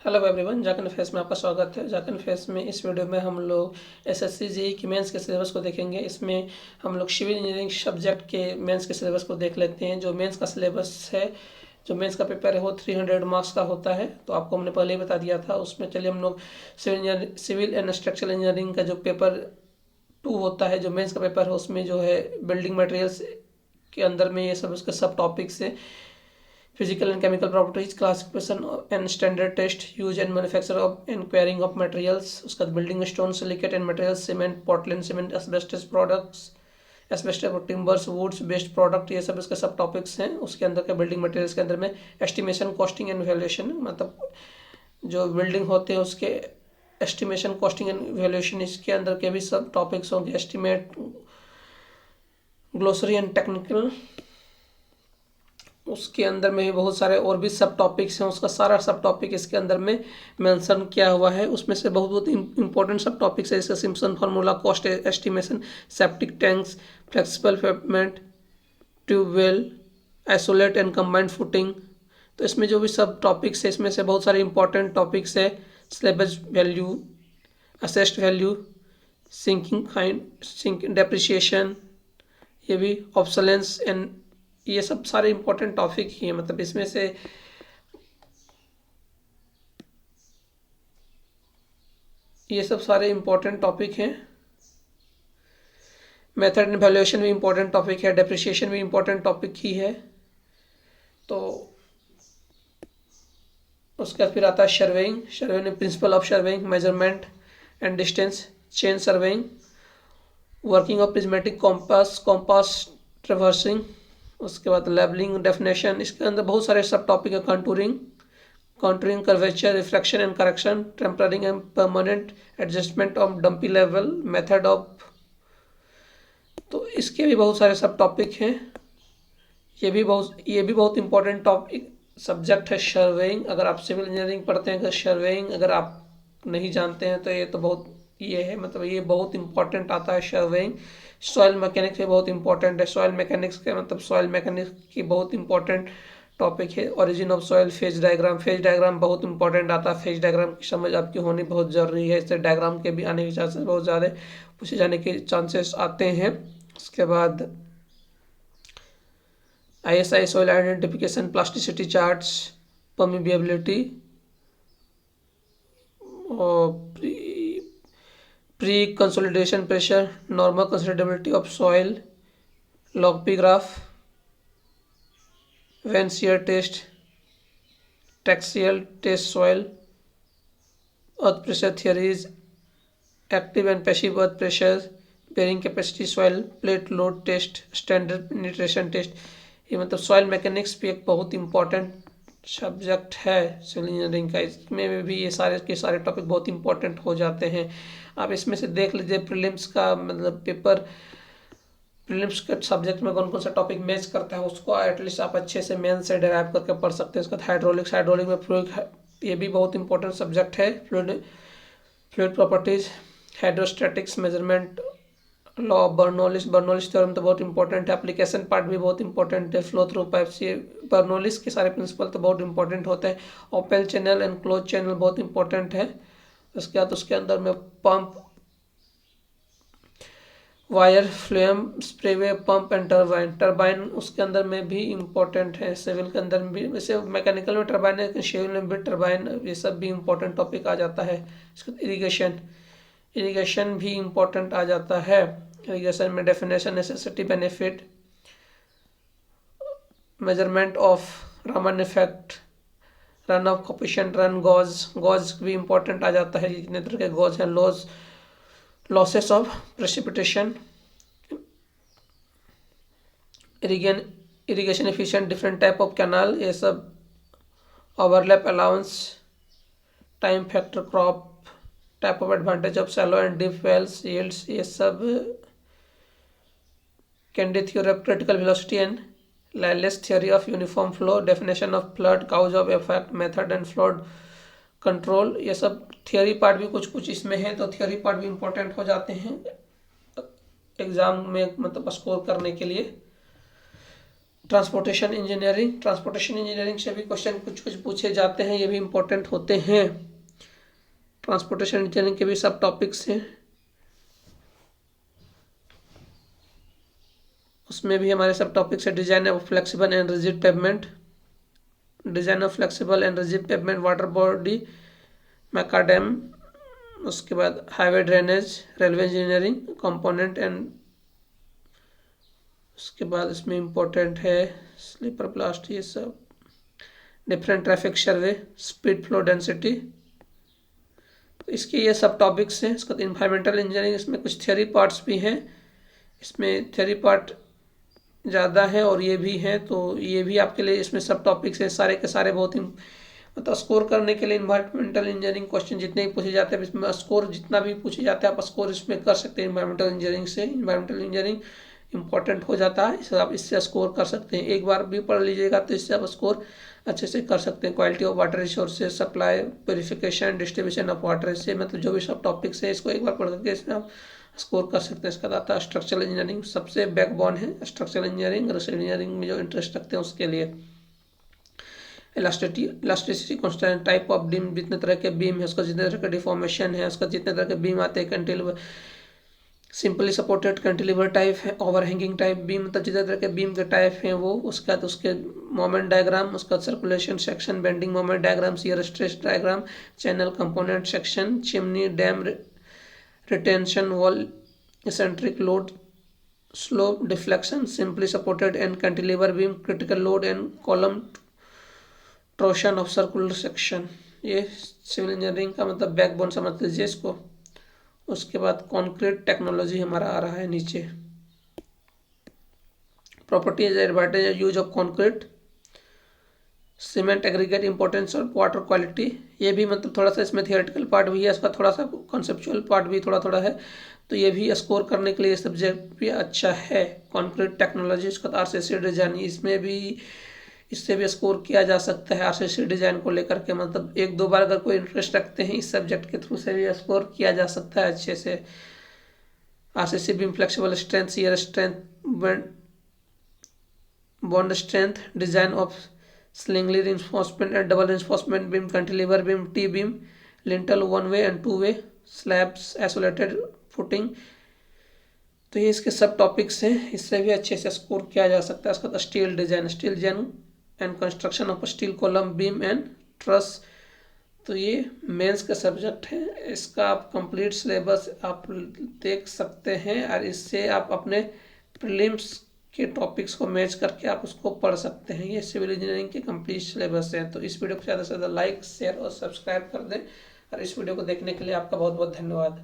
Hello everyone, जाकन face में आपका स्वागत है। जाकन फेस में इस वीडियो में हम लोग एसएससी जेईई की मेंस के सिलेबस को देखेंगे। इसमें हम लोग सिविल इंजीनियरिंग सब्जेक्ट के मेंस के सिलेबस को देख लेते हैं। जो मेंस का सिलेबस है, जो मेंस का पेपर है वो 300 मार्क्स का होता है। तो आपको हमने पहले ही बता दिया था। उसमें चलिए हम लोग सिविल एंड स्ट्रक्चरल इंजीनियरिंग का जो पेपर 2 होता है, जो मेंस का पेपर है, उसमें जो है बिल्डिंग मटेरियल्स के अंदर में ये सब उसके सब टॉपिक्स है। Physical and chemical properties, classification and standard test, use and manufacture of and quarrying of materials, उसका building stone, silicate and materials, cement, Portland cement, asbestos products, asbestos timbers, woods, waste product, ये सब इसके सब topics हैं। उसके अंदर के building materials के अंदर में एस्टिमेशन, कॉस्टिंग एंड वैल्यूएशन, मतलब जो बिल्डिंग होते हैं उसके एस्टिमेशन, कॉस्टिंग एंड वैल्यूएशन, इसके अंदर के भी सब टॉपिक्स होंगे। एस्टिमेट, ग्लोसरी एंड टेक्निकल, उसके अंदर में बहुत सारे और भी सब टॉपिक्स हैं। उसका सारा सब टॉपिक इसके अंदर में मेंशन किया हुआ है। उसमें से बहुत बहुत इंपॉर्टेंट सब टॉपिक्स है, जैसे Simpson formula, cost estimation, septic tanks, flexible pavement, tubewell, isolate and combined footing. तो इसमें जो भी सब टॉपिक्स है, इसमें से बहुत सारे इंपॉर्टेंट टॉपिक्स है। Salvage value, assessed value, sinking depreciation, ये भी ऑब्सोलेंस एंड ये सब सारे इंपॉर्टेंट टॉपिक ही हैं। मतलब इसमें से ये सब सारे इंपॉर्टेंट टॉपिक हैं। मेथड एंड वैल्यूएशन भी इंपॉर्टेंट टॉपिक है, डेप्रिसिएशन भी इंपॉर्टेंट टॉपिक ही है। तो उसका फिर आता है surveying. Surveying principle of surveying, measurement and distance, chain surveying, working of prismatic compass, compass traversing, उसके बाद लेबलिंग, डेफिनेशन, इसके अंदर बहुत सारे सब टॉपिक है। Contouring, curvature, reflection and correction, tempering and permanent adjustment of dumpy level, method of, तो इसके भी बहुत सारे सब टॉपिक हैं। ये भी बहुत इंपॉर्टेंट टॉपिक सब्जेक्ट है सर्वेइंग। अगर आप सिविल इंजीनियरिंग पढ़ते हैं, अगर सर्वेइंग अगर आप नहीं जानते हैं तो ये तो बहुत ये है, मतलब ये बहुत इंपॉर्टेंट आता है सर्वेइंग। सॉइल मैकेनिक्स भी बहुत इंपॉर्टेंट है। सॉइल मैकेनिक्स के मतलब सॉइल मैकेनिक्स की बहुत इंपॉर्टेंट टॉपिक है। Origin of soil, phase diagram, phase diagram बहुत इंपॉर्टेंट आता है। फेज डायग्राम की समझ आपकी होनी बहुत ज़रूरी है। इससे डायग्राम के भी आने के चांसेस बहुत ज़्यादा पूछे जाने के चांसेस आते हैं। उसके बाद ISI soil identification, plasticity charts, permeability, और pre-consolidation pressure, normal consolidability of soil, log P graph, Van shear test, taxial test soil, earth pressure theories, active and passive earth pressure, bearing capacity soil, plate load test, standard penetration test। ये मतलब soil mechanics भी एक बहुत important subject है civil engineering का। इसमें भी ये सारे के सारे टॉपिक बहुत इंपॉर्टेंट हो जाते हैं। आप इसमें से देख लीजिए प्रीलिम्स का मतलब पेपर, प्रीलिम्स के सब्जेक्ट में कौन कौन सा टॉपिक मैच करता है, उसको एटलीस्ट आप अच्छे से मेन से डेराइव करके पढ़ सकते हैं। उसका हाइड्रोलिक्स, हाइड्रोलिक में फ्लूइड, ये भी बहुत इंपॉर्टेंट सब्जेक्ट है। Fluid properties, hydrostatics, measurement, law of Bernoulli's, Bernoulli's theorem तो बहुत इंपॉर्टेंट है। एप्लीकेशन पार्ट भी बहुत इंपॉर्टेंट है। फ्लो थ्रू पाइप्स, ये बर्नौलिस के सारे प्रिंसिपल तो बहुत इंपॉर्टेंट होते हैं। Open channel and close channel बहुत इंपॉर्टेंट है। उसके बाद उसके अंदर में pump, weir, flume, spillway, pump and turbine, turbine उसके अंदर में भी इम्पोर्टेंट है। सिविल के अंदर भी, वैसे मैकेनिकल में टरबाइन है, सिविल में भी टरबाइन, ये सब भी इम्पोर्टेंट टॉपिक आ जाता है। इसके इरीगेशन, इरीगेशन भी इम्पोर्टेंट आ जाता है। इरीगेशन में definition, necessity, benefit, measurement of Raman effect, run off coefficient, rain gauge, gauge भी इम्पोर्टेंट आ जाता है। जितने तरह के गॉज हैं, लॉज, losses of precipitation, irrigation efficient, different type of canal, ये सब, overlap allowance, time factor, crop, type of advantage of shallow and deep wells, yields, ये सब, Kennedy theory of critical velocity and लाइलेस theory of uniform flow, definition of flood, causes of effect, method and flood control, ये सब theory part भी कुछ कुछ इसमें है। तो थियोरी पार्ट भी इंपॉर्टेंट हो जाते हैं एग्जाम में, मतलब स्कोर करने के लिए। ट्रांसपोर्टेशन इंजीनियरिंग से भी क्वेश्चन कुछ कुछ पूछे जाते हैं, ये भी इम्पोर्टेंट होते हैं। ट्रांसपोर्टेशन इंजीनियरिंग के भी सब टॉपिक्स हैं, उसमें भी हमारे सब टॉपिक्स है। Design of flexible and rigid pavement, water body, macadam, उसके बाद highway drainage, railway engineering component and, उसके बाद इसमें इम्पोर्टेंट है स्लीपर ब्लास्ट, ये सब different traffic survey, speed flow density, तो इसके ये सब टॉपिक्स हैं। इसका इन्वायरमेंटल इंजीनियरिंग, इसमें कुछ थ्योरी पार्ट्स भी हैं, इसमें थ्योरी पार्ट ज़्यादा है और ये भी है, तो ये भी आपके लिए इसमें सब टॉपिक्स हैं सारे के सारे। बहुत ही मतलब स्कोर करने के लिए इन्वायरमेंटल इंजीनियरिंग क्वेश्चन जितने भी पूछे जाते हैं इसमें स्कोर जितना भी पूछे जाते हैं आप स्कोर इसमें कर सकते हैं इन्वायरमेंटल इंजीनियरिंग से। इन्वायरमेंटल इंजीनियरिंग इंपॉर्टेंट हो जाता है, इससे आप इससे स्कोर कर सकते हैं। एक बार भी पढ़ लीजिएगा तो इससे आप स्कोर अच्छे से कर सकते हैं। Quality of water resources, supply, purification, distribution of water, इससे मतलब जो भी सब टॉपिक्स है इसको एक बार पढ़ करके इसमें आप स्कोर कर सकते हैं। इसका आता है स्ट्रक्चरल इंजीनियरिंग, सबसे बैकबोन है स्ट्रक्चरल इंजीनियरिंग, इंजीनियरिंग में जो इंटरेस्ट रखते हैं उसके लिए। Elasticity constant, type of beam, जितने तरह के बीम है उसका जितने तरह के डिफॉर्मेशन है उसका जितने तरह के बीम आते हैं। Cantilever, simply supported cantilever type है, ओवरहैंगिंग टाइप बीम, मतलब जितने तरह के बीम के टाइप हैं वो। उसका तो उसके मोमेंट डायग्राम, उसका circulation section, bending moment diagram, shear stress diagram, channel component section, chimney, dam, retention wall, eccentric load, slope, deflection, simply supported and cantilever beam, critical load and column torsion of circular section. ये civil engineering का मतलब backbone समझ लीजिए इसको। उसके बाद concrete technology हमारा आ रहा है नीचे। Properties, advantage, use of concrete, cement aggregate, importance of water quality. ये भी मतलब थोड़ा सा इसमें थियोरेटिकल पार्ट भी है, इसका थोड़ा सा कॉन्सेप्चुअल पार्ट भी थोड़ा थोड़ा है, तो ये भी स्कोर करने के लिए सब्जेक्ट भी अच्छा है। कॉन्क्रीट टेक्नोलॉजी, उसका आरसीसी डिजाइन, इसमें भी इससे भी स्कोर किया जा सकता है आरसीसी डिजाइन को लेकर के। मतलब एक दो बार अगर कोई इंटरेस्ट रखते हैं इस सब्जेक्ट के थ्रू से भी स्कोर किया जा सकता है अच्छे से। RCC beam, flexible strength, shear strength, bond strength, design of singly reinforcement and double reinforcement beam, cantilever beam, T beam, lintel one way and two way, slabs, isolated footing, तो ये इसके सब टॉपिक्स हैं, इससे भी अच्छे से स्कोर किया जा सकता है। इसका steel design and construction of steel column, beam and truss, तो ये मेंस का सब्जेक्ट है। इसका आप कंप्लीट सिलेबस आप देख सकते हैं और इससे आप अपने प्रीलिम्स के टॉपिक्स को मैच करके आप उसको पढ़ सकते हैं। ये सिविल इंजीनियरिंग के कंप्लीट सिलेबस है। तो इस वीडियो को ज़्यादा से ज़्यादा लाइक, शेयर और सब्सक्राइब कर दें और इस वीडियो को देखने के लिए आपका बहुत बहुत धन्यवाद।